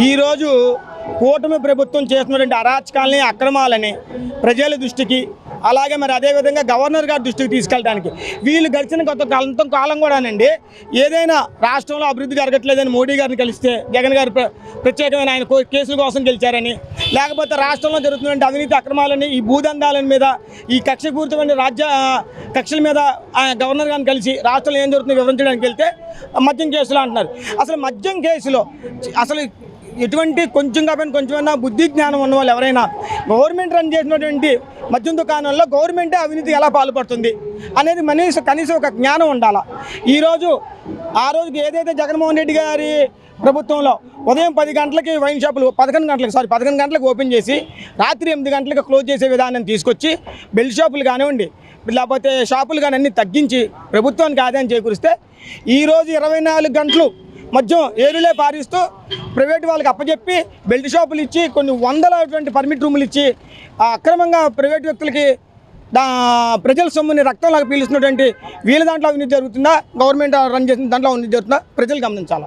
ఈరోజు కూటమి ప్రభుత్వం చేస్తున్నటువంటి అరాచకాలని అక్రమాలని ప్రజల దృష్టికి అలాగే మరి అదేవిధంగా గవర్నర్ గారి దృష్టికి తీసుకెళ్ళడానికి వీళ్ళు గడిచిన కొత్త కాలం కూడానండి ఏదైనా రాష్ట్రంలో అభివృద్ధి జరగట్లేదని మోడీ గారిని కలిస్తే జగన్ గారు ప్రత్యేకమైన ఆయన కేసుల కోసం గెలిచారని లేకపోతే రాష్ట్రంలో జరుగుతున్న అవినీతి అక్రమాలని ఈ భూదందాల మీద ఈ కక్షపూరితమైన కక్షల మీద గవర్నర్ గారిని కలిసి రాష్ట్రంలో ఏం జరుగుతుందో వివరించడానికి వెళ్తే మద్యం కేసులు అంటున్నారు. అసలు మద్యం కేసులో అసలు ఎటువంటి కొంచెంగా పైన కొంచెమైనా బుద్ధి జ్ఞానం ఉన్న వాళ్ళు ఎవరైనా గవర్నమెంట్ రన్ చేసినటువంటి మద్యం దుకాణంలో గవర్నమెంటే అవినీతి ఎలా పాల్పడుతుంది అనేది కనీసం ఒక జ్ఞానం ఉండాలి. ఆ రోజుకి ఏదైతే జగన్మోహన్ రెడ్డి గారి ప్రభుత్వంలో ఉదయం 10 గంటలకి వైన్ షాపులు 11 గంటలకు ఓపెన్ చేసి రాత్రి 8 గంటలకు క్లోజ్ చేసే విధానం తీసుకొచ్చి బెల్ట్ షాపులు కానివ్వండి లేకపోతే షాపులు కానీ అన్నీ తగ్గించి ప్రభుత్వానికి ఆదాయం చేకూరిస్తే ఈరోజు 24 గంటలు మద్యం ఏరులే పారిస్తూ ప్రైవేట్ వాళ్ళకి అప్పచెప్పి బెల్ట్ షాపులు ఇచ్చి కొన్ని వందలటువంటి పర్మిట్ రూములు ఇచ్చి అక్రమంగా ప్రైవేట్ వ్యక్తులకి ప్రజల సొమ్ముని రక్తంలాగా పీలుస్తున్నటువంటి వీళ్ళ దాంట్లో అవినీతి జరుగుతుందా, గవర్నమెంట్ రన్ చేసిన దాంట్లో అవినీతి జరుగుతుందా ప్రజలు గమనించాలి.